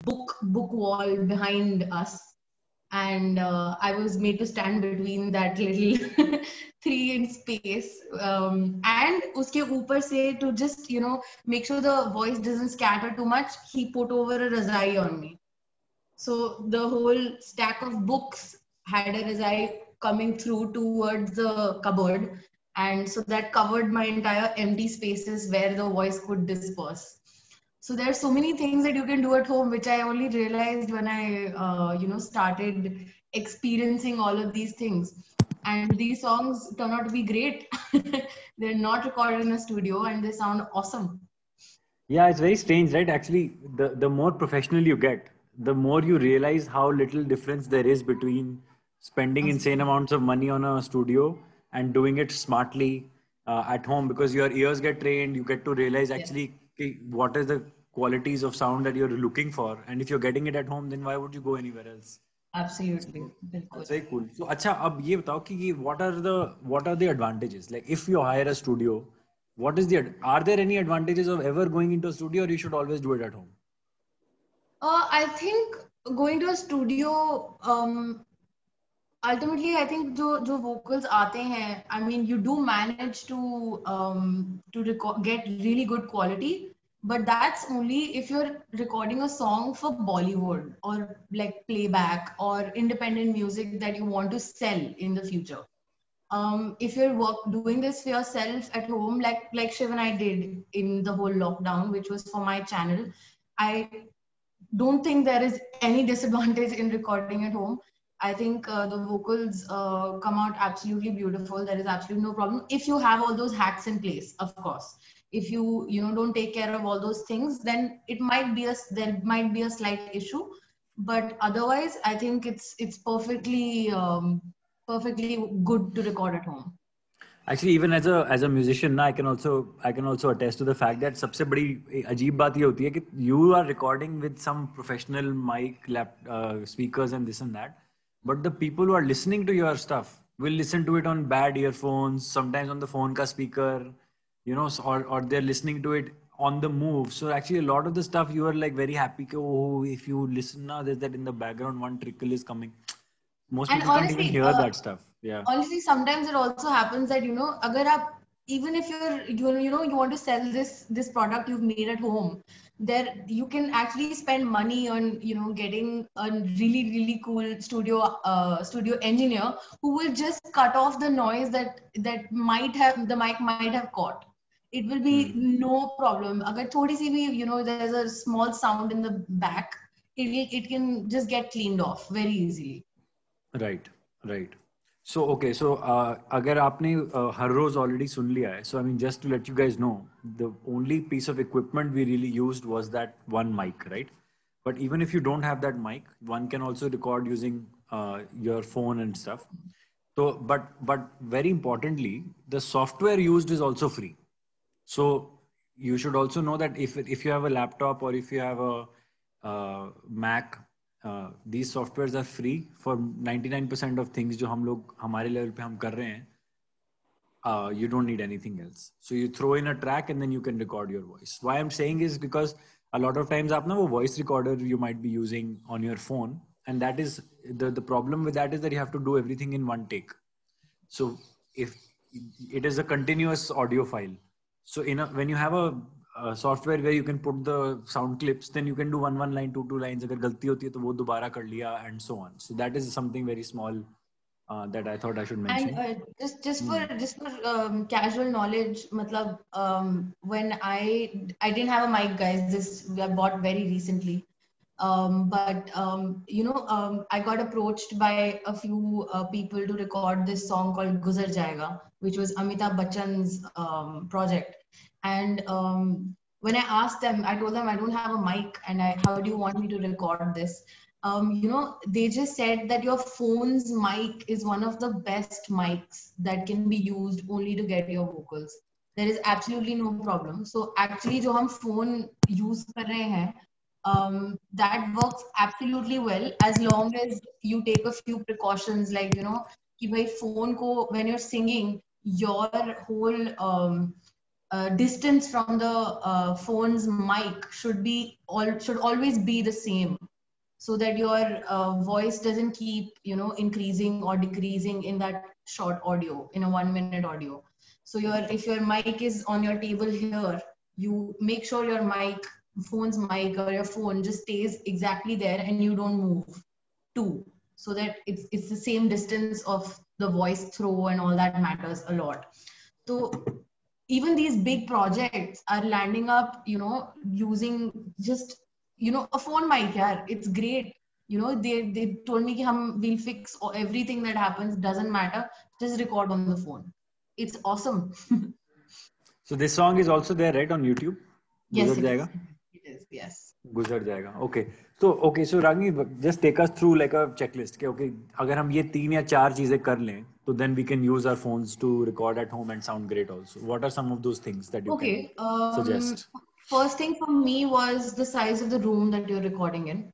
book wall behind us, and I was made to stand between that little 3-inch space, and uske upar se, to just make sure the voice doesn't scatter too much, he put over a razai on me. So the whole stack of books had a razai coming through towards the cupboard, and so that covered my entire empty spaces where the voice could disperse. So there are so many things that you can do at home, which I only realized when I, started experiencing all of these things. And these songs turn out to be great. They're not recorded in a studio, and they sound awesome. Yeah, it's very strange, right? Actually, the more professional you get, the more you realize how little difference there is between spending insane amounts of money on a studio and doing it smartly at home, because your ears get trained. You get to realize Yeah, actually what is the qualities of sound that you're looking for, and if you're getting it at home, then why would you go anywhere else? absolutely. So Bilkul. that's very cool. So, अच्छा अब ये बताओ कि what are the advantages? Like if you hire a studio, what is are there any advantages of ever going into a studio, or you should always do it at home? I think going to a studio, ultimately, I think जो vocals आते हैं, I mean, you do manage to get really good quality, but that's only if you're recording a song for Bollywood or like playback or independent music that you want to sell in the future. If you're doing this for yourself at home, like Shiv and I did in the whole lockdown, which was for my channel, I don't think there is any disadvantage in recording at home. I think the vocals come out absolutely beautiful. There is absolutely no problem if you have all those hacks in place. Of course, if you don't take care of all those things, then there might be a slight issue. But otherwise, I think it's perfectly good to record at home. Actually, even as a musician, I can also attest to the fact that सबसे बड़ी अजीब बात ये होती है कि you are recording with some professional mic, speakers and this and that, but the people who are listening to your stuff will listen to it on bad earphones, sometimes on the phone ka speaker, or they're listening to it on the move. So actually, a lot of the stuff you are like very happy कि, oh, if you listen now, there's that in the background one trickle is coming. Most And people can't even honestly, hear that stuff. Yeah. honestly, sometimes it also happens that अगर आप, even if you want to sell this product you've made at home, there you can actually spend money on getting a really cool studio engineer who will just cut off the noise that the mic might have caught. It will be no problem. अगर थोड़ी सी भी there's a small sound in the back, it can just get cleaned off very easily. Right, right. So okay, so अगर आपने हर रोज already सुन लिया है, so I mean just to let you guys know, the only piece of equipment we really used was that one mic, right? But even if you don't have that mic, one can also record using your phone and stuff. So, but very importantly, the software used is also free. So you should also know that if you have a laptop or if you have a Mac, these softwares are free for 99% of things जो हम लोग हमारे level पे हम कर रहे हैं. You don't need anything else. So you throw in a track and then you can record your voice. Why I'm saying is because a lot of times आप ना वो voice recorder you might be using on your phone, and that is the problem with that is that you have to do everything in one take. So if it is a continuous audio file, so when you have a software where you can put the sound clips, then you can do one line, two lines. अगर गलती होती है तो वो दोबारा कर लिया, and so on. So that is something very small that I thought I should mention. And just for casual knowledge, matlab, when I didn't have a mic, guys. This I bought very recently. But I got approached by a few people to record this song called Guzar Jayega, which was Amitabh Bachchan's project. And when I asked them, I told them I don't have a mic, and how do you want me to record this? They just said that your phone's mic is one of the best mics that can be used only to get your vocals. There is absolutely no problem. So actually, जो हम phone use कर रहे हैं, that works absolutely well as long as you take a few precautions, like कि भाई phone को when you're singing, your whole distance from the phone's mic should always be the same, so that your voice doesn't keep increasing or decreasing in that short audio, in a 1 minute audio. So if your mic is on your table here, you make sure your phone's mic or your phone just stays exactly there and you don't move too, so that it's the same distance of the voice throw, and all that matters a lot. So even these big projects are landing up using just a phone mic. Yeah, it's great. They told me ki we'll fix everything that happens, doesn't matter, just record on the phone. It's awesome. So this song is also there, right, on YouTube? Yes, it is. Yes. गुजर जाएगा. Okay, so Ragini, just take us through like a checklist. Okay, अगर हम ये 3 या 4 चीजें कर लें, so then we can use our phones to record at home and sound great also. What are some of those things that you can suggest? First thing for me was the size of the room that you're recording in.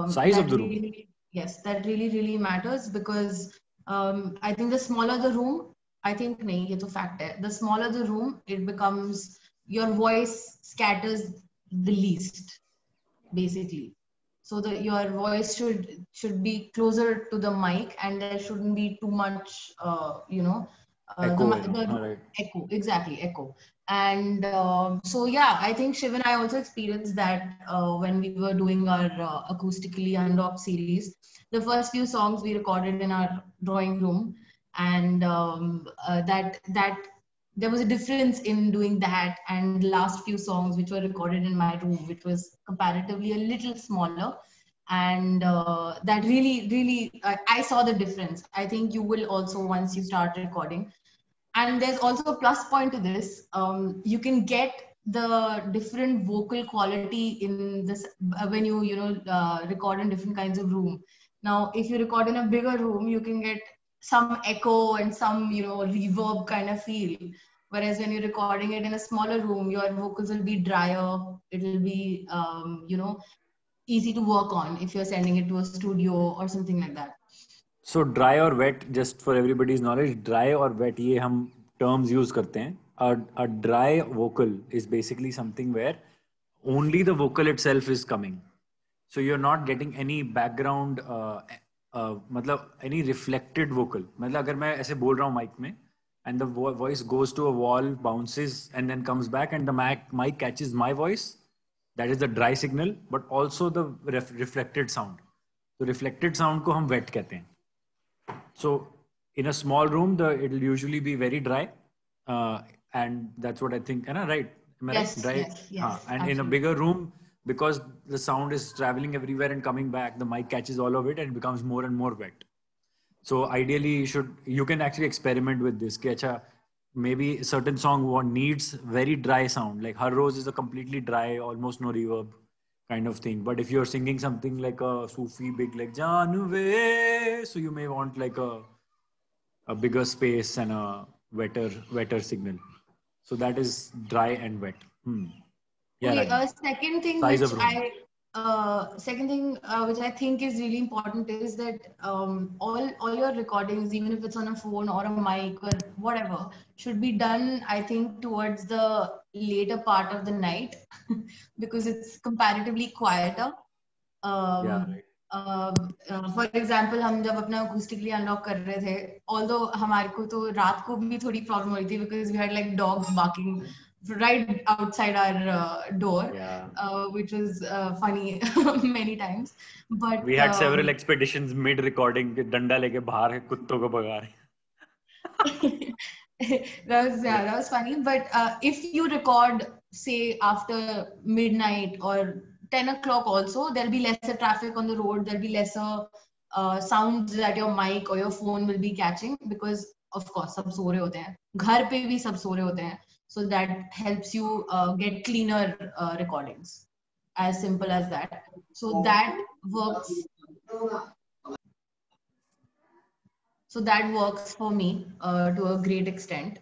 Size of the room? Yes, that really matters, because I think the smaller the room, I think nahi, ye to fact hai. The smaller the room, it becomes, your voice scatters the least, basically. So your voice should be closer to the mic, and there shouldn't be too much, Echo. Echo, exactly, echo. And so yeah, I think Shiv and I also experienced that when we were doing our acoustically unlocked series. The first few songs we recorded in our drawing room, and that there was a difference in doing that and the last few songs which were recorded in my room, which was comparatively a little smaller. And that really I saw the difference. I think you will also once you start recording. And there's also a plus point to this. You can get the different vocal quality in this when you record in different kinds of room. Now if you record in a bigger room, you can get some echo and some reverb kind of feel, whereas when you're recording it in a smaller room, your vocals will be drier. It will be easy to work on if you're sending it to a studio or something like that. So dry or wet, just for everybody's knowledge, dry or wet, ये हम terms use करते हैं. A dry vocal is basically something where only the vocal itself is coming. So you're not getting any background, मतलब any reflected vocal. मतलब अगर मैं ऐसे बोल रहा हूँ mic में, and the voice goes to a wall, bounces, and then comes back, and the mic catches my voice. That is the dry signal, but also the reflected sound. So reflected sound को हम wet कहते हैं. So in a small room, it will usually be very dry, and that's what I think. Right? Am I yes, right? Dry. Yes. And absolutely. In a bigger room, because the sound is traveling everywhere and coming back, the mic catches all of it and it becomes more and more wet. So ideally, you can actually experiment with this. Maybe a certain song needs very dry sound. Like Har Roz is a completely dry, almost no reverb kind of thing. But if you're singing something like a Sufi big, like Janve, so you may want like a bigger space and a wetter signal. So that is dry and wet. Yeah. Okay, second thing which I think is really important is that all your recordings, even if it's on a phone or a mic or whatever, should be done, I think, towards the later part of the night because it's comparatively quieter. Right. For example, हम जब अपना acoustically unlock कर रहे थे, although हमारे को तो रात को भी थोड़ी problem हो रही थी because we had like dogs barking right outside our door, which was funny many times. But we had several expeditions mid-recording, डंडा लेके बाहर कुत्तों को भगा रहे. that was funny. But if you record, say, after midnight or 10 o'clock also, there'll be lesser traffic on the road. There'll be lesser sounds that your mic or your phone will be catching because, of course, सब सो रहे होते हैं. घर पे भी सब सो रहे होते हैं. So that helps you get cleaner recordings. As simple as that. So that works. So that works for me to a great extent.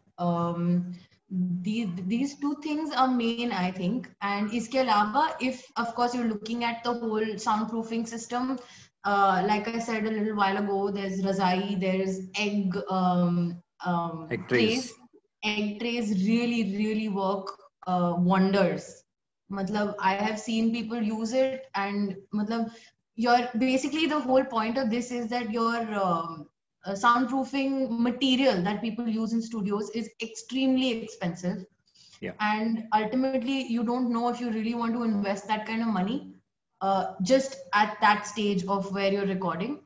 These two things are main, I think. And iske alawa, if of course you're looking at the whole soundproofing system, like I said a little while ago, there's Razai, there's egg trays. egg trays really work wonders. Matlab, I have seen people use it, and matlab, basically the whole point of this is that your soundproofing material that people use in studios is extremely expensive. Yeah. And ultimately, you don't know if you really want to invest that kind of money just at that stage of where you're recording.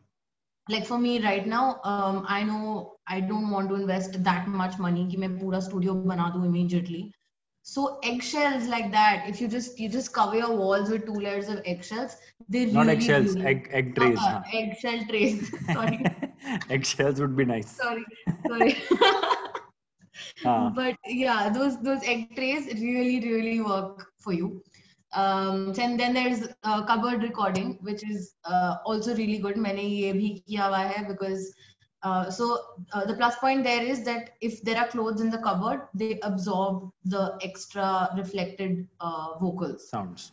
Like for me right now, I know I don't want to invest that much money कि मैं पूरा studio बना दूँ immediately. So eggshells like that, if you just cover your walls with 2 layers of eggshells, they Not really eggshells, egg trays. Huh? eggshell trays. Sorry, Eggshells would be nice. sorry. But yeah, those egg trays really work for you. And then there's cupboard recording, which is also really good. मैंने ये भी किया हुआ है because the plus point there is that if there are clothes in the cupboard, they absorb the extra reflected vocals. Sounds.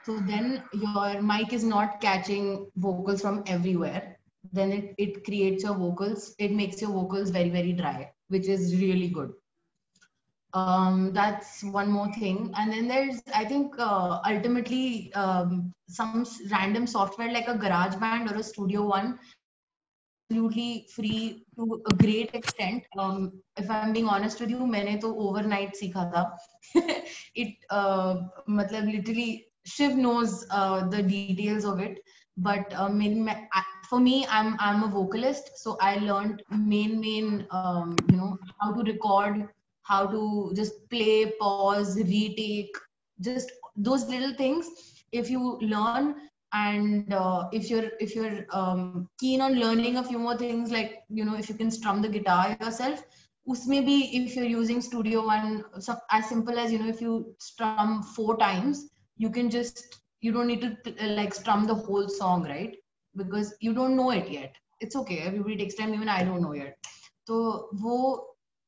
So then your mic is not catching vocals from everywhere. Then it creates your vocals. It makes your vocals very dry, which is really good. That's one more thing. And then there's, I think, ultimately some random software like a GarageBand or a Studio One, absolutely free to a great extent. If I'm being honest with you, मैंने तो overnight सीखा था. It मतलब literally Shiv knows the details of it, but for me, I'm a vocalist, so I learned main how to record, how to just play, pause, retake, just those little things. If you learn, and if you're keen on learning a few more things, like if you can strum the guitar yourself, usme bhi, if you're using Studio One, so as simple as if you strum 4 times, you don't need to like strum the whole song, right? Because you don't know it yet. It's okay, everybody takes time, even I don't know yet. So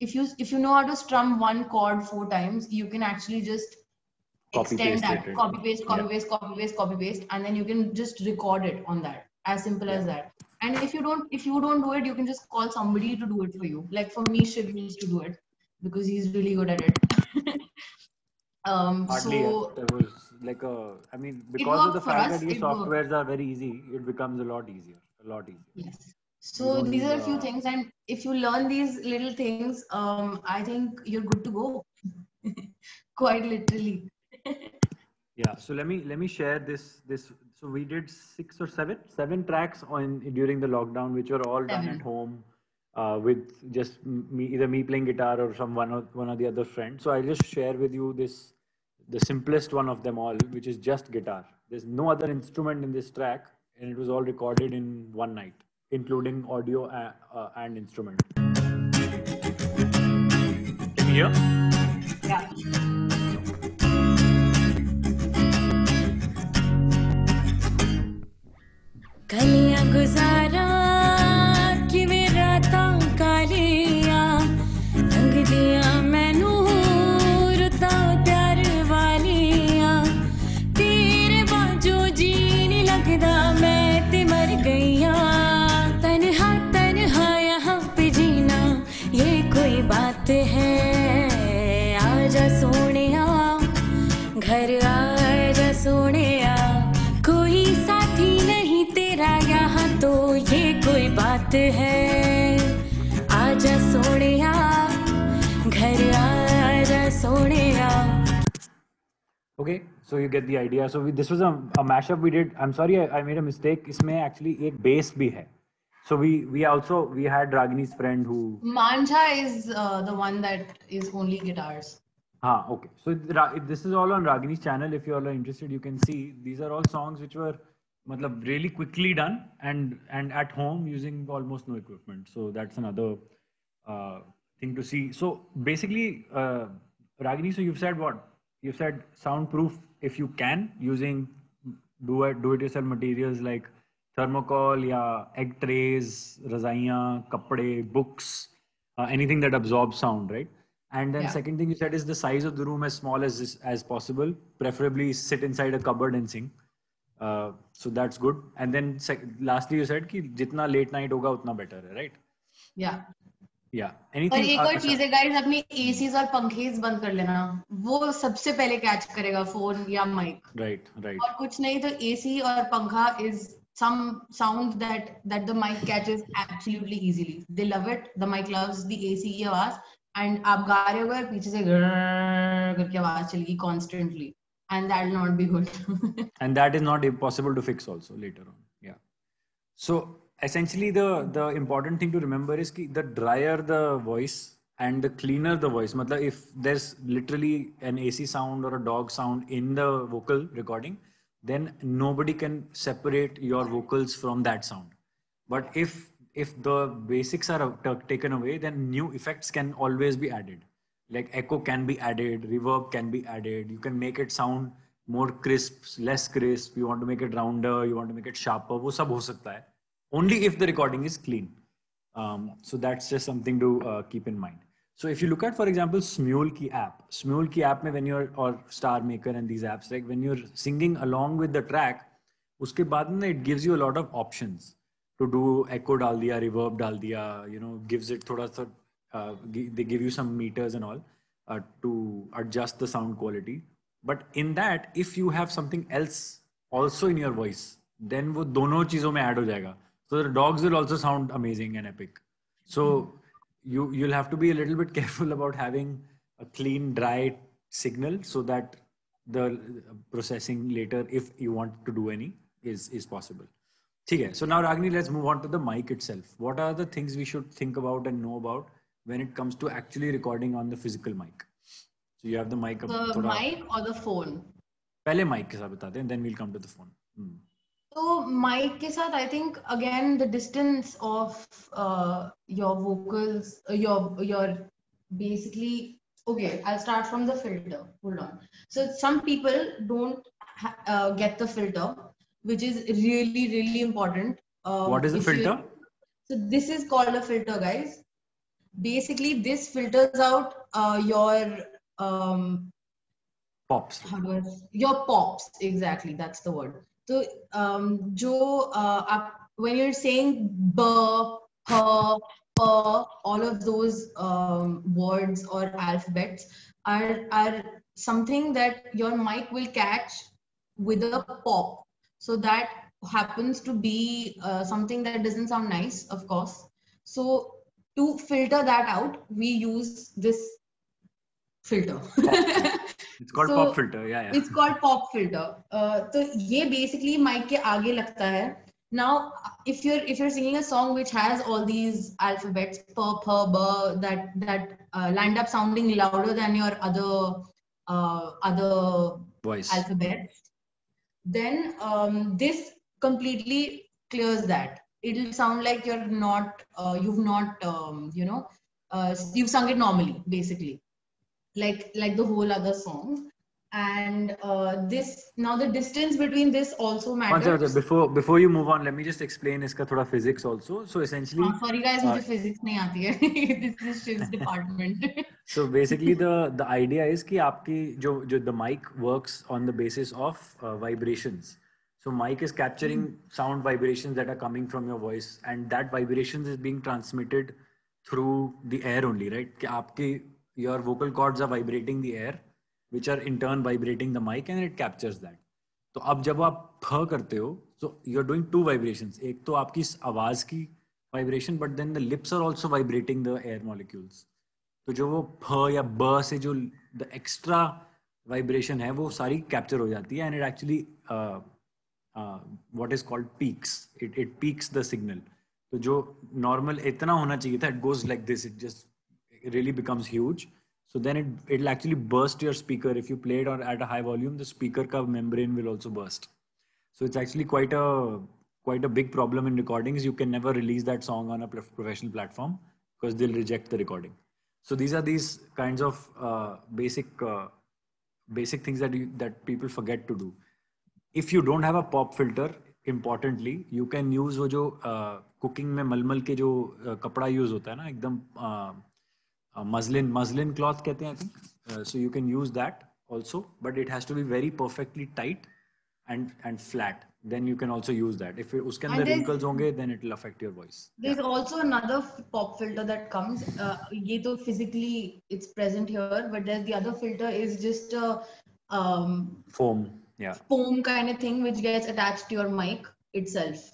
if you know how to strum one chord 4 times, you can actually just extend that, copy paste, and then you can just record it on that. As simple as that. And if you don't do it, you can just call somebody to do it for you. Like for me, Shiv used to do it because he's really good at it. Hardly. So There was like I mean, it because of worked the for fact us. that your It worked. softwares are very easy, it becomes a lot easier. Yes. You So don't these need. are a few things, and if you learn these little things, I think you're good to go. Quite literally. Yeah. So let me share this. So we did 6 or 7 tracks during the lockdown, which were all done 7. at home, with just either me playing guitar or one or the other friend. So I'll just share with you the simplest one of them all, which is just guitar. There's no other instrument in this track, and it was all recorded in one night, including audio and instrument. Can you hear? Yeah. कलियां गुजारा कि मेरा तां कालियां रंग दिया मैनू रुता प्यार वालियां तेरे बाजू जी नहीं लगदा मैं ते मर गईया तन्हा यहाँ पे जीना ये कोई बात है आजा सोनिया घर आजा सोनिया कोई साथी नहीं तेरा यहाँ तो ये कोई बात है आजा सोनिया घर आजा Sonia. Okay, so you get the idea. So this was a mashup we did. I'm sorry, I made a mistake. इसमें actually एक bass भी है. So we had Ragini's friend who. Manjha is the one that is only guitars. Okay. So this is all on Ragini's channel. If you all are interested, you can see these are all songs which were matlab, really quickly done and at home using almost no equipment. So that's another thing to see. So basically, Ragini, so you've said what? You've said soundproof if you can, using do-it-yourself materials like thermocol, egg trays, razaiyan, kapde, books, anything that absorbs sound, right? And then second thing you said is the size of the room as small as possible. Preferably sit inside a cupboard and sing. So that's good. And then lastly you said कि जितना late night होगा उतना better है, right? Yeah. Yeah. पर Anything? एक और चीज है गाइस, अपनी एसीज और पंखेज बंद कर लेना, वो सबसे पहले कैच करेगा फोन या माइक. Right. Right. और कुछ नहीं तो एसी और पंखा is some sound that the mic catches absolutely easily. They love it. The mic loves the AC की आवाज. And आप गा रहे होगे और पीछे से ग्रररर करके आवाज चलेगी constantly, and that will not be good. And that is not impossible to fix also later on. Yeah. So essentially the important thing to remember is ki the drier the voice and the cleaner the voice. Matlab if there's literally an AC sound or a dog sound in the vocal recording, then nobody can separate your vocals from that sound. But if the basics are taken away, then new effects can always be added. Like echo can be added, reverb can be added. You can make it sound more crisp, less crisp. You want to make it rounder, you want to make it sharper. वो सब हो सकता है. Only if the recording is clean. So that's just something to keep in mind. So if you look at, for example, Smule ki app में when you're, or Star Maker and these apps, like when you're singing along with the track, उसके बाद में it gives you a lot of options to do echo डाल दिया, reverb डाल दिया, you know, gives it थोड़ा सा, they give you some meters and all to adjust the sound quality. But in that, if you have something else also in your voice, then वो दोनों चीजों में add हो जाएगा. So the dogs will also sound amazing and epic. So you'll have to be a little bit careful about having a clean, dry signal so that the processing later, if you want to do any, is possible. Okay. So now Ragini, let's move on to the mic itself. What are the things we should think about and know about when it comes to actually recording on the physical mic? So you have the mic. The mic or the phone? पहले mic के साथ बताते हैं, then we'll come to the phone. So mic के साथ, I think again the distance of your vocals, your basically, okay, I'll start from the filter. Hold on. So some people don't get the filter, which is really, really important. What is a filter? So this is called a filter, guys. Basically, this filters out your pops. Your pops, exactly. That's the word. So, when you're saying b, p, p, all of those words or alphabets are something that your mic will catch with a pop. So that happens to be something that doesn't sound nice, of course. So to filter that out, we use this filter. It's called pop filter. Yeah. It's called pop filter. So ये basically mic के आगे लगता है. Now, if you're singing a song which has all these alphabets, p, p, b, that land up sounding louder than your other voice alphabets, then this completely clears that. It'll sound like you've sung it normally, basically, like the whole other song. And now the distance between this also matters. Before you move on, let me just explain iska thoda physics also. So essentially, sorry guys, मुझे physics नहीं आती है. This is Shiv's department. So basically, the idea is कि आपकी जो the mic works on the basis of vibrations. So mic is capturing sound vibrations that are coming from your voice, and that vibrations is being transmitted through the air only, right? कि your vocal cords are vibrating the air, which are in turn vibrating the mic, and it captures that. तो अब जब आप फ करते हो, so you're doing two vibrations. एक तो आपकी आवाज की vibration, but then the lips are also vibrating the air molecules. तो जो वो फ या ब से जो the extra vibration है, वो सारी capture हो जाती है, and it actually what is called peaks. It peaks the signal. तो जो normal इतना होना चाहिए था, it goes like this. It really becomes huge. So then it'll actually burst your speaker. If you play it at a high volume, the speaker ka membrane will also burst. So it's actually quite a big problem in recordings. You can never release that song on a professional platform because they'll reject the recording. So these are these kinds of basic things that people forget to do. If you don't have a pop filter, importantly, you can use वो जो cooking में मलमल के जो कपड़ा use होता है ना, एकदम muslin cloth कहते हैं, I think. So you can use that also, but it has to be very perfectly tight and flat, then you can also use that. If uske And andar there's wrinkles honge, then it will affect your voice. there's also another pop filter that comes. Ye to physically it's present here, but there's the other filter is just a Foam, yeah. foam kind of thing which gets attached to your mic itself.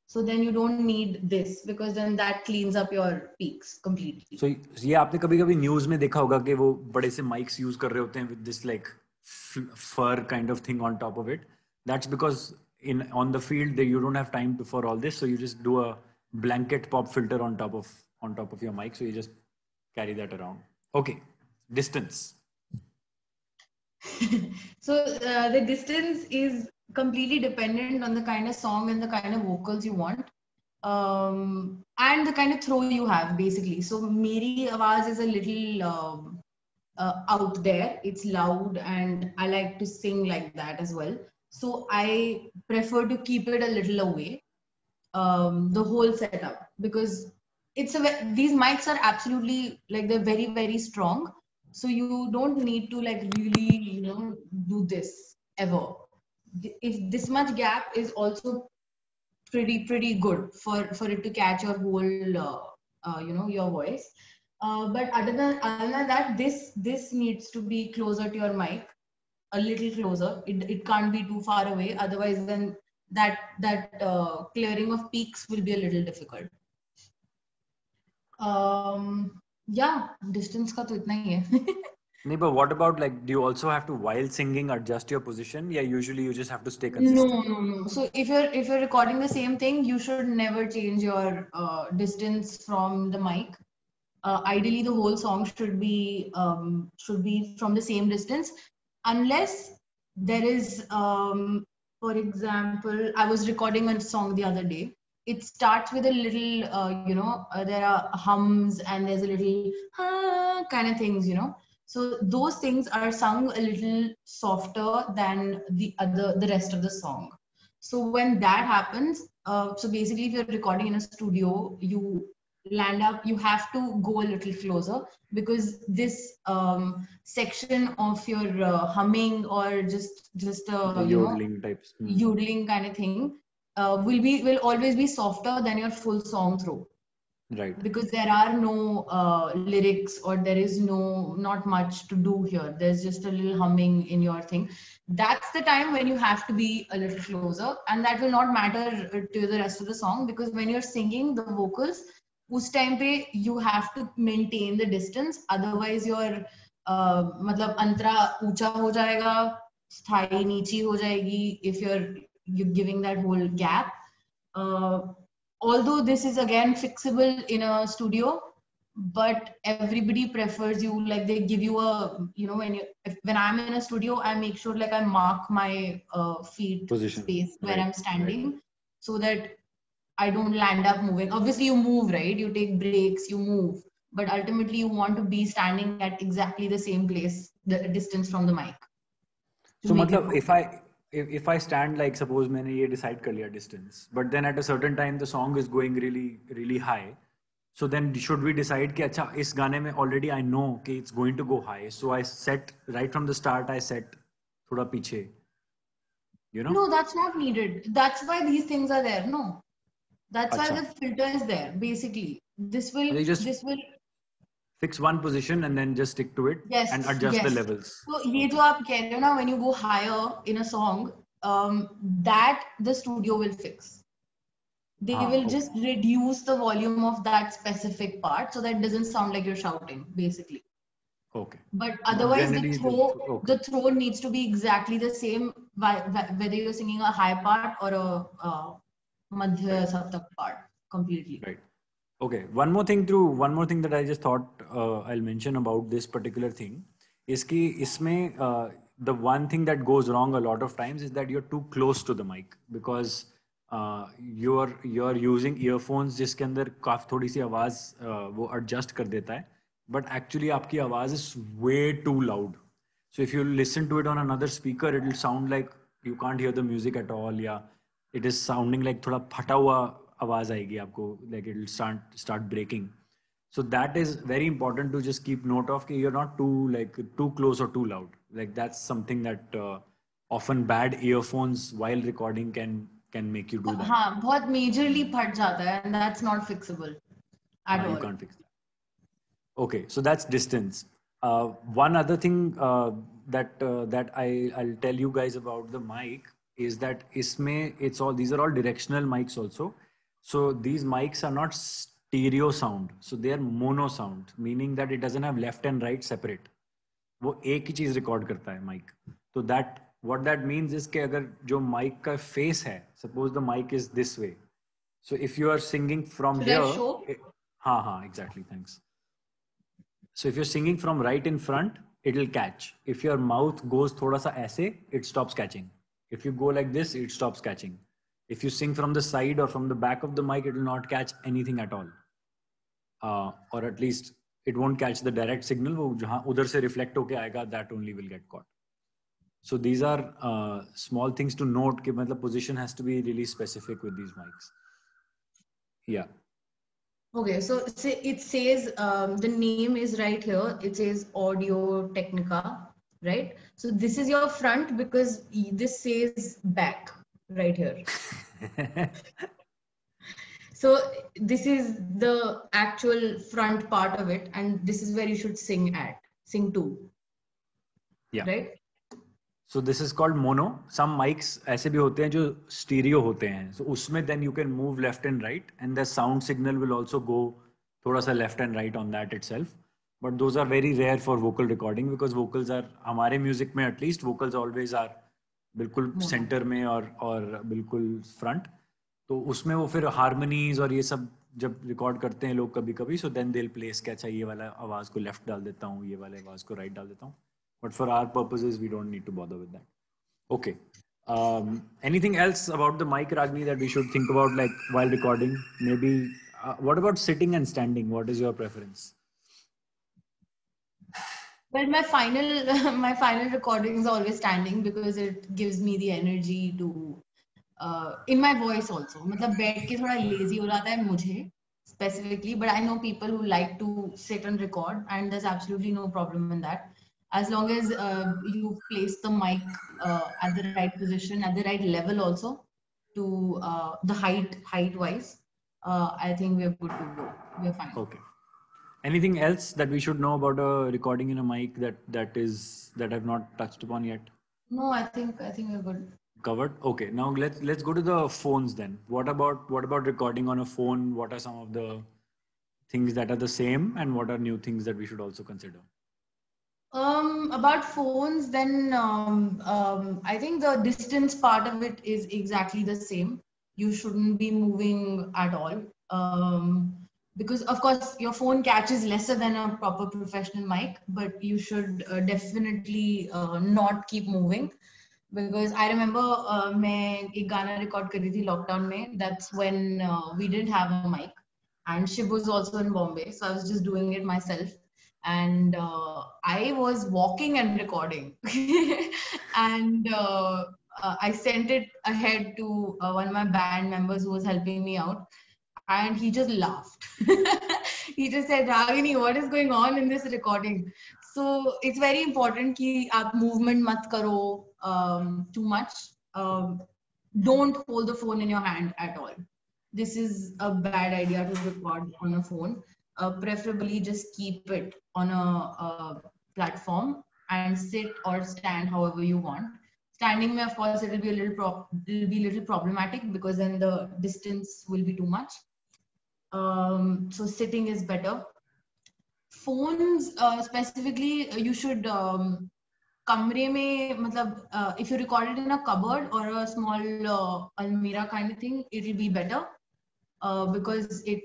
So then you don't need this because then that cleans up your peaks completely. So ये आपने कभी-कभी news में देखा होगा कि वो बड़े से mics use कर रहे होते हैं with this like fur kind of thing on top of it. That's because on the field you don't have time for all this, so you just do a blanket pop filter on top of your mic, so you just carry that around. Okay, distance. So the distance is completely dependent on the kind of song and the kind of vocals you want, and the kind of throw you have basically. So meri awaz is a little out there. It's loud and I like to sing like that as well. So I prefer to keep it a little away, the whole setup, because these mics are absolutely like they're very, very strong. So you don't need to like really, do this ever. If this much gap is also pretty good for it to catch your whole, your voice. But other than that, this needs to be closer to your mic, a little closer. It can't be too far away. Otherwise, then that clearing of peaks will be a little difficult. Yeah, distance का तो इतना ही है. No, but what about like, do you also have to, while singing, adjust your position? Yeah, usually you just have to stay consistent. No. So if you're recording the same thing, you should never change your distance from the mic. Ideally, the whole song should be from the same distance, unless there is, for example, I was recording a song the other day. It starts with a little, there are hums and there's a little kind of things, So those things are sung a little softer than the rest of the song. So when that happens, so basically if you're recording in a studio, you have to go a little closer, because this section of your humming or just yodeling types, yodeling kind of thing will always be softer than your full song through. Right. Because there are no lyrics, or there is not much to do here. There's just a little humming in your thing. That's the time when you have to be a little closer, and that will not matter to the rest of the song, because when you're singing the vocals, उस time पे you have to maintain the distance. Otherwise your मतलब अंतरा ऊंचा हो जाएगा, स्थाई नीची हो जाएगी if you're giving that whole gap. Although this is again fixable in a studio, but everybody prefers you, like they give you a, when I'm in a studio, I make sure like I mark my feet position space where I'm standing, so that I don't land up moving. Obviously you move, right? You take breaks, you move, but ultimately you want to be standing at exactly the same place, the distance from the mic. So matlab, if I stand, like suppose मैंने ये decide कर लिया distance, but then at a certain time the song is going really really high, so then should we decide कि अच्छा इस गाने में already I know कि it's going to go high, so I set right from the start, I set थोड़ा पीछे, No, that's not needed. That's why these things are there. No, that's why the filter is there. Basically, this will fix one position and then just stick to it and adjust the levels. So ये जो आप कह रहे हो ना, when you go higher in a song, that the studio will fix. They will just reduce the volume of that specific part, so that it doesn't sound like you're shouting, basically. Okay. But otherwise, the throw needs to be exactly the same, whether you're singing a high part or a madhya saptak part, completely. Right. Okay. One more thing that I just thought I'll mention about this particular thing is कि इसमें the one thing that goes wrong a lot of times is that you're too close to the mic, because you're using earphones जिसके अंदर काफी थोड़ी सी आवाज वो adjust कर देता है, but actually आपकी आवाज is way too loud. So if you listen to it on another speaker, it will sound like you can't hear the music at all, या it is sounding like थोड़ा फटा हुआ आवाज आएगी आपको, like it will start breaking. So that is very important to just keep note of कि you're not too close or too loud. Like that's something that often bad earphones while recording can make you do that. हाँ, बहुत majorly फट जाता है, and that's not fixable at You all. can't fix that. Okay, so that's distance. One other thing that I'll tell you guys about the mic is that these are all directional mics also. So these mics are not stereo sound, so they are mono sound, meaning that it doesn't have left and right separate. वो एक ही चीज record करता है mic. तो that what that means is कि अगर जो mic का फेस है, suppose the mic is this way, so if you are singing from here, हाँ exactly, thanks. So if you're singing from right in front, it will catch. If your mouth goes thoda sa aise, it stops catching. If you go like this, it stops catching. If you sing from the side or from the back of the mic, it will not catch anything at all. Or at least it won't catch the direct signal. वो जहाँ उधर से reflect होके आएगा, that only will get caught. So these are small things to note कि मतलब position has to be really specific with these mics. Yeah. Okay, so it says the name is right here. It says Audio Technica, right? So this is your front because this says back right here. So this is the actual front part of it, and this is where you should sing to. Yeah. Right? So this is called mono. Some mics ऐसे भी होते हैं जो stereo होते हैं. So उसमें then you can move left and right, and the sound signal will also go थोड़ा सा left and right on that itself. But those are very rare for vocal recording because vocals are, हमारे music में at least vocals always are बिल्कुल center में और बिल्कुल front. तो उसमें वो फिर harmonies और ये सब जब record करते हैं लोग कभी-कभी, so then they'll place क्या चाहिए वाला आवाज को left डाल देता हूँ, ये वाले आवाज को right डाल देता हूँ. But for our purposes, we don't need to bother with that. Okay. Anything else about the mic, Ragini, that we should think about, like while recording? Maybe. What about sitting and standing? What is your preference? Well, my final recordings are always standing because it gives me the energy to in my voice also. मतलब बैठ के थोड़ा lazy हो जाता है मुझे specifically, but I know people who like to sit and record, and there's absolutely no problem in that. As long as you place the mic at the right position, at the right level also, to the height wise, I think we're good to go. We're fine. Okay. Anything else that we should know about recording in a mic that I've not touched upon yet? No, I think we're good. Covered. Okay. Now let's go to the phones then. What about recording on a phone? What are some of the things that are the same, and what are new things that we should also consider? About phones, then I think the distance part of it is exactly the same. You shouldn't be moving at all, because of course your phone catches lesser than a proper professional mic, but you should definitely not keep moving. Because I remember मैं एक गाना record कर रही थी lockdown में. That's when we didn't have a mic, and Shiv was also in Bombay, so I was just doing it myself. And I was walking and recording and I sent it ahead to one of my band members who was helping me out, and he just laughed. He just said, Ragini, what is going on in this recording? So it's very important ki aap movement mat karo too much. Don't hold the phone in your hand at all. This is a bad idea to record on a phone. Preferably just keep it on a platform and sit or stand however you want. Standing, of course, it will be a little problematic because then the distance will be too much. So sitting is better. Phones specifically, you should kamre mein, matlab, if you record it in a cupboard or a small almirah kind of thing, it will be better because it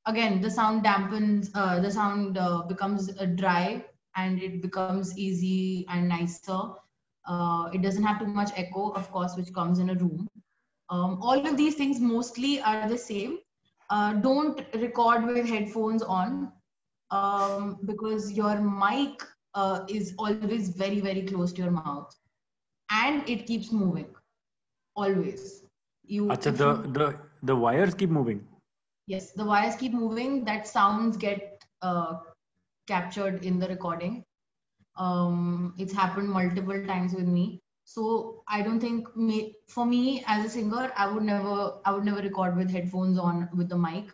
again, the sound dampens, the sound becomes dry and it becomes easy and nicer. It doesn't have too much echo, of course, which comes in a room. All of these things mostly are the same. Don't record with headphones on because your mic is always very, very close to your mouth and it keeps moving. Always. The wires keep moving. Yes, the wires keep moving. That sounds get captured in the recording. It's happened multiple times with me. So I don't think for me as a singer, I would never record with headphones on with the mic.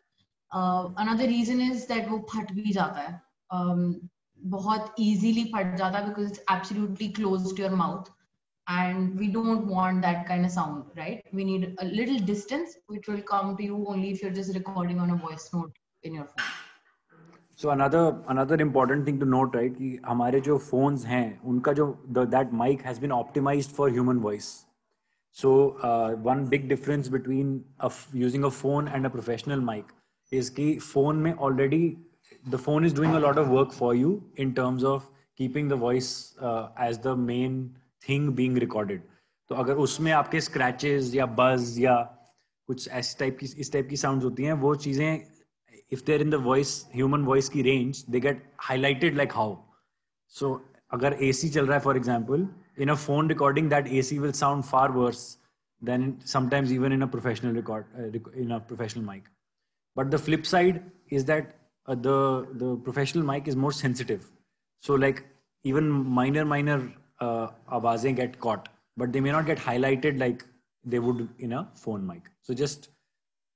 Another reason is that वो फट भी जाता है. बहुत easily फट जाता है because it's absolutely close to your mouth. And we don't want that kind of sound, right? We need a little distance, which will come to you only if you're just recording on a voice note in your phone. So another important thing to note, right? कि हमारे जो phones हैं, उनका जो that mic has been optimized for human voice. So one big difference between using a phone and a professional mic is कि phone में already the phone is doing a lot of work for you in terms of keeping the voice as the main thing being recorded. तो अगर उसमें आपके scratches या buzz या कुछ इस टाइप की sounds होती हैं, वो चीजें if they're in the human voice की range, they get highlighted like how. So अगर AC चल रहा है, for example, in a phone recording, that AC will sound far worse than sometimes even in a professional in a professional mic. But the flip side is that the professional mic is more sensitive. So like even minor आवाजें get caught, but they may not get highlighted like they would in a phone mic. So just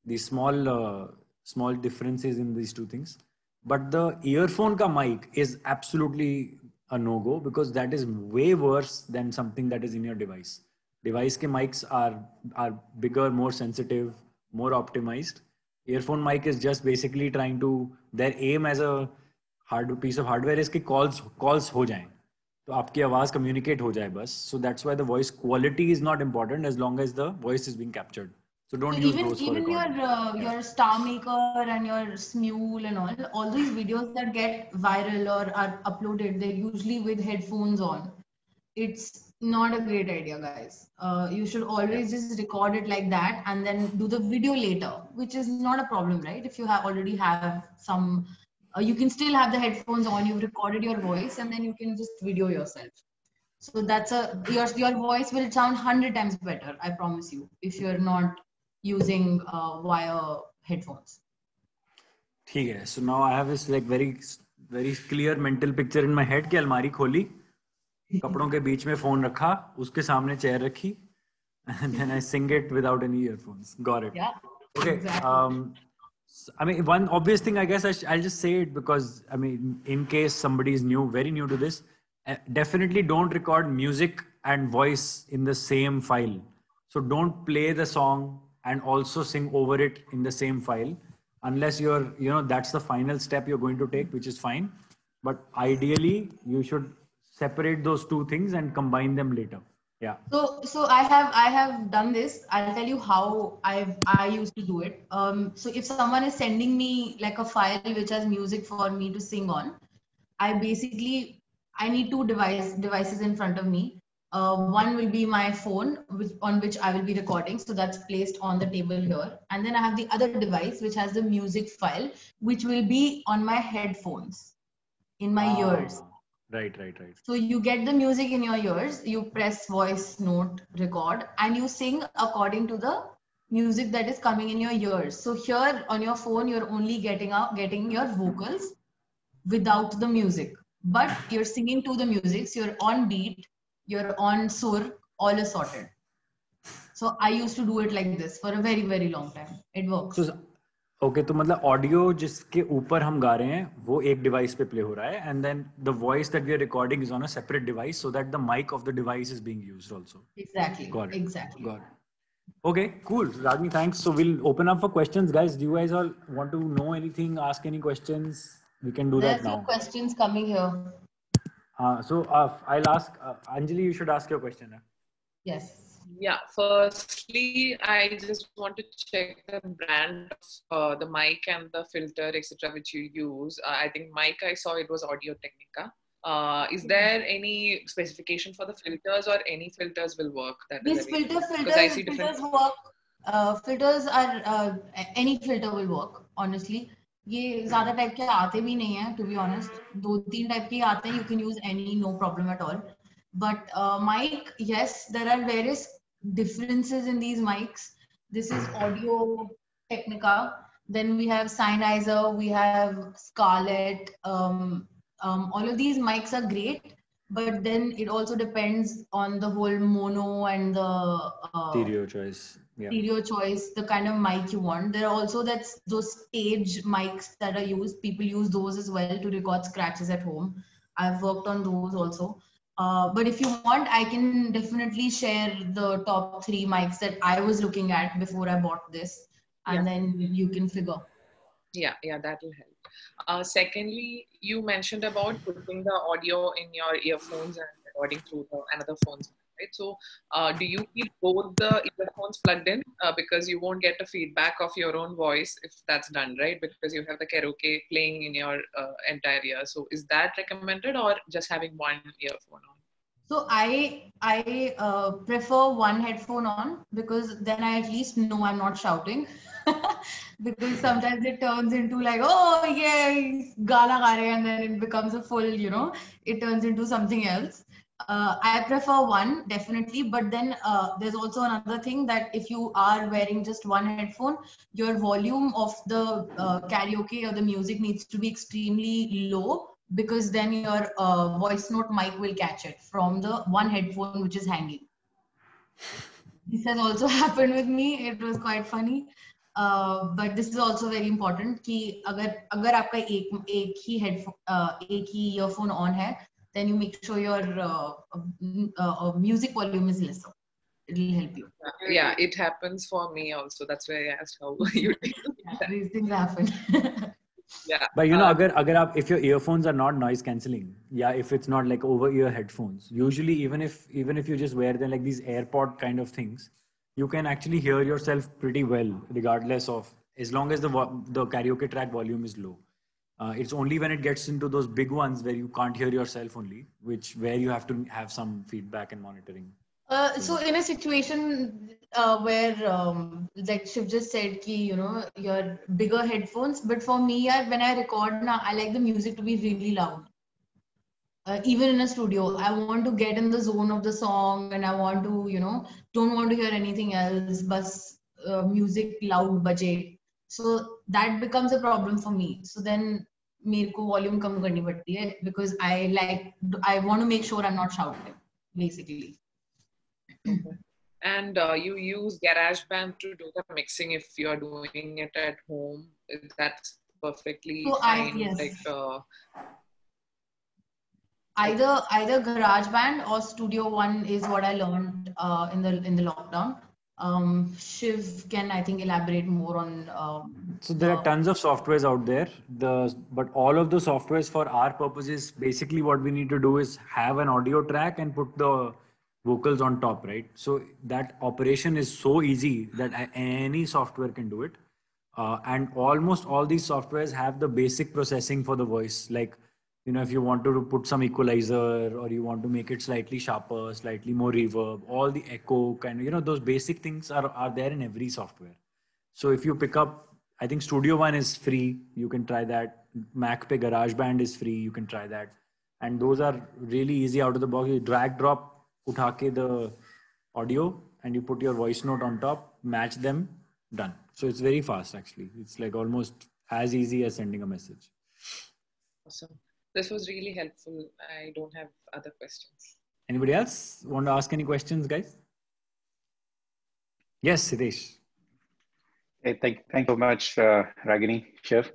these small differences in these two things. But the earphone ka mic is absolutely a no-go because that is way worse than something that is in your device. Device ke mics are bigger, more sensitive, more optimized. Earphone mic is just basically trying to, their aim as a piece of hardware is कि calls हो जाएं, तो आपकी आवाज communicate हो जाए बस. So that's why the voice quality is not important as long as the voice is being captured. So don't use those for recording. Your Star Maker and your Smule and all these videos that get viral or are uploaded, they're usually with headphones on. It's not a great idea, guys. You should always just record it like that and then do the video later, which is not a problem, right? If you already have some, you can still have the headphones on. You've recorded your voice and then you can just video yourself. So that's your voice will sound 100 times better, I promise you, if you're not using wire headphones. ठीक है. So now I have this like very clear mental picture in my head कि अलमारी खोली, कपड़ों के बीच में phone रखा, उसके सामने चेयर रखी, and then I sing it without any earphones. Got it. Yeah. Okay. Exactly. I mean, one obvious thing, I guess I'll just say it because, I mean, in case somebody is very new to this, definitely don't record music and voice in the same file. So don't play the song and also sing over it in the same file unless that's the final step you're going to take, which is fine. But ideally, you should separate those two things and combine them later. Yeah. So I have done this. I'll tell you how I used to do it. So if someone is sending me like a file which has music for me to sing on, I need two devices in front of me. One will be my phone, on which I will be recording. So that's placed on the table here. And then I have the other device, which has the music file, which will be on my headphones, in my ears. Right. So you get the music in your ears, you press voice note record, and you sing according to the music that is coming in your ears. So here on your phone, you're only getting your vocals without the music, but you're singing to the music. So you're on beat, you're on sur, all is sorted. So I used to do it like this for a very, very long time. It works. Okay, तो मतलब audio जिसके ऊपर हम गा रहे हैं वो एक डिवाइस पे प्ले हो रहा है, and then the voice that we are recording is on a separate device so that the mic of the device is being used also. Exactly. Got it. Exactly. Got it. Okay, cool. Ragini, thanks. So we'll open up for questions, guys. Do you guys all want to know anything, ask any questions? We can do that now. There's no questions coming here. So I'll ask Anjali. You should ask your question. Yes. Yeah, firstly, I just want to check the brand of the mic and the filter, etc., which you use. I think mic, I saw it was Audio Technica. Is there any specification for the filters, or any filters will work? Filters work. Filters are any filter will work. Honestly, ये ज़्यादा type के आते भी नहीं हैं. To be honest, 2-3 type के आते हैं. You can use any, no problem at all. But mic, yes, there are various differences in these mics. This is Audio Technica. Then we have Sennheiser, we have Scarlett. All of these mics are great, but then it also depends on the whole mono and the Stereo choice. Yeah. stereo choice, the kind of mic you want. There are also those stage mics that are used. People use those as well to record scratches at home. I've worked on those also. But if you want, I can definitely share the top 3 mics that I was looking at before I bought this, and then you can figure. Yeah, that will help. Secondly, you mentioned about putting the audio in your earphones and recording through another phone's mic, right? So, do you keep both the earphones plugged in because you won't get the feedback of your own voice if that's done, right? Because you have the karaoke playing in your entire ear. So, is that recommended or just having one earphone on? So I prefer one headphone on because then I at least know I'm not shouting. Because sometimes it turns into like, oh yeah, he's gana ga rahe, and then it becomes a full, it turns into something else. I prefer one definitely, but then there's also another thing that if you are wearing just one headphone, your volume of the karaoke or the music needs to be extremely low, because then your voice note mic will catch it from the one headphone which is hanging. This has also happened with me. It was quite funny. But this is also very important कि अगर आपका एक ही headphone एक ही earphone on है, then you make sure your music volume is lesser. It will help you. Yeah, it happens for me also. That's why I asked how you do. Yeah, these things happen. Yeah. But if your earphones are not noise cancelling, if it's not like over ear headphones, usually even if you just wear them like these AirPod kind of things, you can actually hear yourself pretty well, regardless of, as long as the karaoke track volume is low. It's only when it gets into those big ones where you can't hear yourself only, where you have to have some feedback and monitoring. So in a situation where, like Shiv just said, your bigger headphones, but for me, when I record now, I like the music to be really loud. Even in a studio, I want to get in the zone of the song, and I want to, don't want to hear anything else, but music loud baje. So that becomes a problem for me. So then मेरे को volume कम करनी पड़ती है, because I want to make sure I'm not shouting, basically. Okay. And you use GarageBand to do the mixing if you're doing it at home. That's perfectly fine. Yes. Like either GarageBand or Studio One is what I learned in the lockdown. Shiv can, I think, elaborate more on. So there are tons of softwares out there. But all of the softwares for our purposes, basically what we need to do is have an audio track and put the vocals on top, right? So that operation is so easy that any software can do it. And almost all these softwares have the basic processing for the voice. Like, if you want to put some equalizer, or you want to make it slightly sharper, slightly more reverb, all the echo kind of, those basic things are there in every software. So if you pick up, I think Studio One is free. You can try that. Mac pe GarageBand is free. You can try that. And those are really easy out of the box. You drag, drop, utha ke the audio, and you put your voice note on top, match them, done. So it's very fast, actually. It's like almost as easy as sending a message. Awesome. This was really helpful. I don't have other questions. Anybody else want to ask any questions, guys? Yes, Siddesh. Hey, thank you so much, Ragini, Shiv.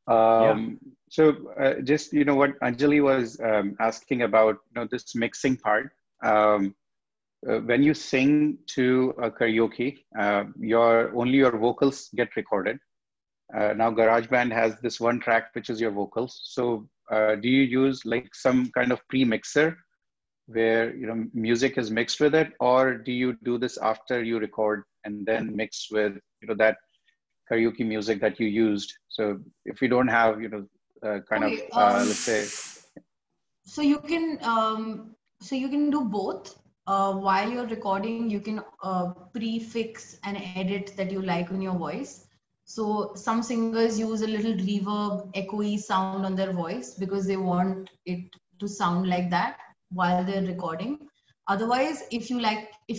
So just, what Anjali was asking about, this mixing part. When you sing to a karaoke, only your vocals get recorded. Now GarageBand has this one track, which is your vocals. So do you use like some kind of pre-mixer where, music is mixed with it, or do you do this after you record and then mix with, that karaoke music that you used? So if you don't have, let's say. So you can do both. While you're recording, you can prefix an edit that you like in your voice. So some singers use a little reverb, echoey sound on their voice because they want it to sound like that while they're recording. Otherwise, if you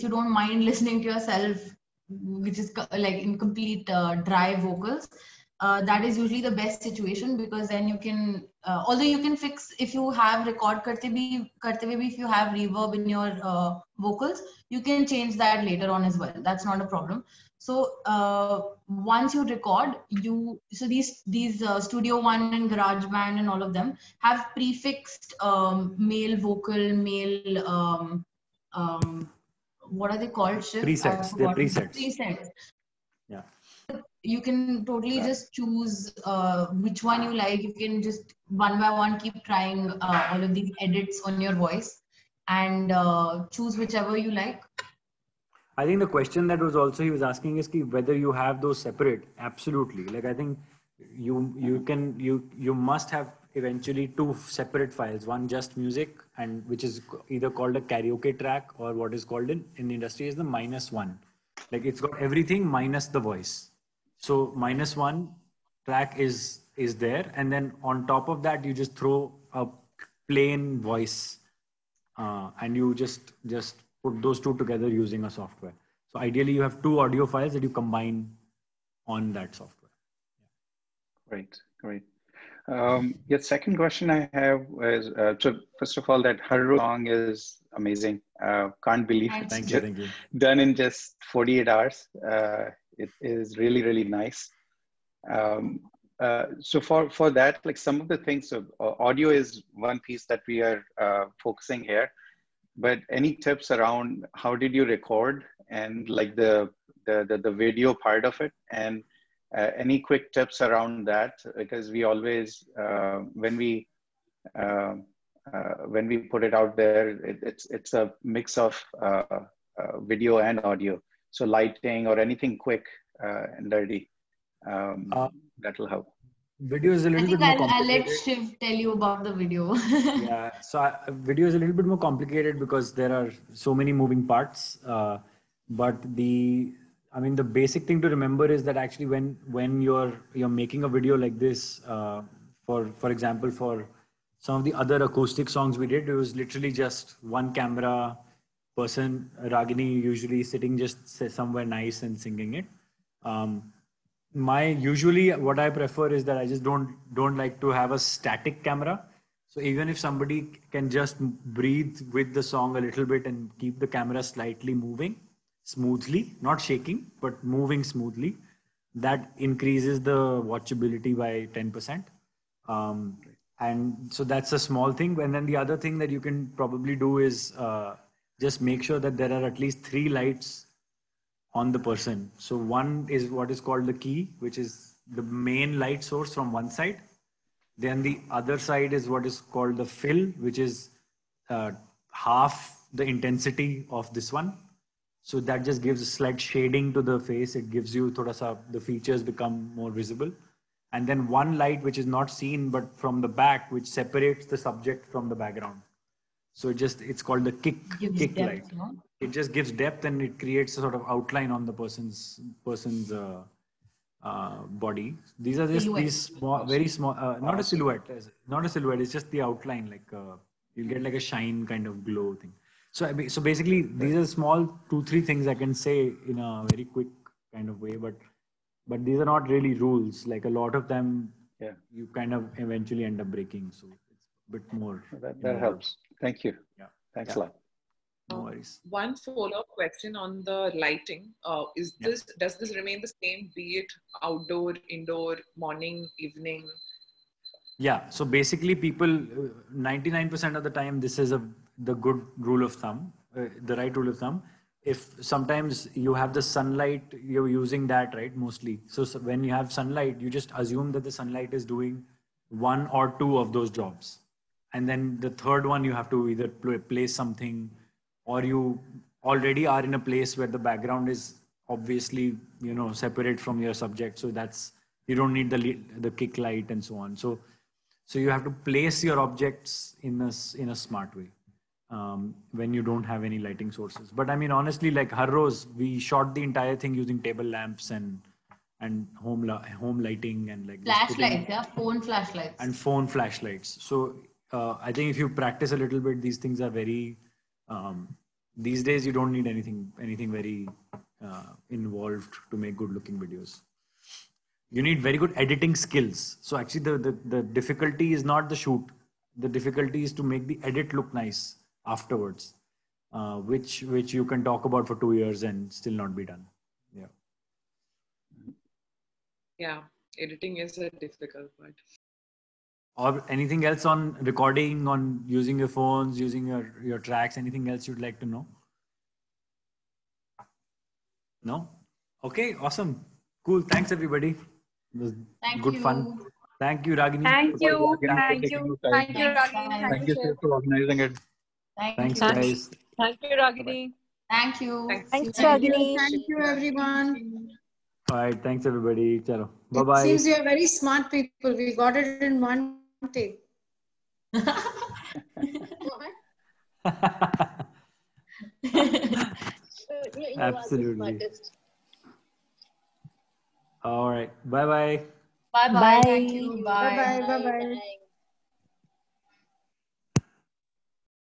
don't mind listening to yourself, which is like in complete dry vocals, that is usually the best situation, because then you can, although you can fix if you have record karte हुए भी, if you have reverb in your vocals, you can change that later on as well. That's not a problem. So once you record, so these Studio One and GarageBand and all of them have prefixed male vocal, male what are they called? Shiv? Presets. They're presets. Presets. Yeah. You can totally just choose which one you like. You can just one by one keep trying all of these edits on your voice and choose whichever you like. I think the question that was also he was asking is whether you have those separate. Absolutely. Like I think you must have eventually two separate files. One just music, and which is either called a karaoke track, or what is called in the industry is the -1. Like it's got everything minus the voice. So -1 track is there, and then on top of that you just throw a plain voice, and you just put those two together using a software. So ideally you have two audio files that you combine on that software. Great. Yeah, second question I have is, so first of all, that Her song is amazing. Can't believe Thank it's you. done in just 48 hours. It is really, really nice. So for that, like some of the things, so audio is one piece that we are focusing here, but any tips around how did you record, and like the video part of it, and any quick tips around that? Because we always when we put it out there, it's a mix of video and audio. So lighting or anything quick and dirty, that'll help. Video is a little bit more complicated. I'll let Shiv tell you about the video. Yeah, so video is a little bit more complicated because there are so many moving parts. But the basic thing to remember is that actually when you're making a video like this, for example, for some of the other acoustic songs we did, it was literally just one camera person, Ragini, usually sitting just somewhere nice and singing it. Usually what I prefer is that I just don't like to have a static camera. So even if somebody can just breathe with the song a little bit and keep the camera slightly moving smoothly, not shaking, but moving smoothly, that increases the watchability by 10%. And so that's a small thing. And then the other thing that you can probably do is just make sure that there are at least 3 lights on the person. So one is what is called the key, which is the main light source from one side. Then the other side is what is called the fill, which is half the intensity of this one. So that just gives a slight shading to the face. It gives you the features become more visible. And then one light which is not seen but from the back, which separates the subject from the background. So it's called the kick depth, light. No? It just gives depth and it creates a sort of outline on the person's body. These are just silhouette. These small, very small, not a silhouette. It's just the outline. Like you'll get like a shine kind of glow thing. So basically, these are small 2-3 things I can say in a very quick kind of way, but these are not really rules. Like a lot of them, you kind of eventually end up breaking. So it's a bit more. That helps. Thank you. Yeah. Thanks a lot. No worries. One follow-up question on the lighting. Does this remain the same, be it outdoor, indoor, morning, evening? Yeah. So basically people, 99% of the time, this is the good rule of thumb, the right rule of thumb. If sometimes you have the sunlight, you're using that, right? Mostly. So when you have sunlight, you just assume that the sunlight is doing 1 or 2 of those jobs. And then the third one, you have to either place something, or you already are in a place where the background is obviously, separate from your subject. So you don't need the kick light and so on. So you have to place your objects in a smart way when you don't have any lighting sources. But I mean, honestly, like Har Roz, we shot the entire thing using table lamps and home lighting and like flashlights, phone flashlights. And phone flashlights. So I think if you practice a little bit, these things are very. These days, you don't need anything very involved to make good-looking videos. You need very good editing skills. So actually the difficulty is not the shoot. The difficulty is to make the edit look nice afterwards, which you can talk about for 2 years and still not be done. Yeah. Yeah, editing is a difficult part. Or anything else on recording, on using your phones, using your tracks, anything else you'd like to know? No? Okay, awesome. Cool. Thanks everybody. It was Thank good you. fun. Thank you, Ragini. Thank you. Ragini, for Thank taking you. the time. Thank you, Ragini. Bye. Thank Thank you, you, Shiv. Shiv, for organizing it. Thanks, you. guys. Thank you, Ragini. Thank you. Thanks. Thanks, Thank you. Ragini. Thank you, everyone. All right. Thanks, everybody. Chalo. It Bye-bye. seems you're very smart people. We got it in one take. Absolutely. All right. Bye-bye. Bye bye. Bye. Thank you. Bye. Bye-bye. Bye-bye.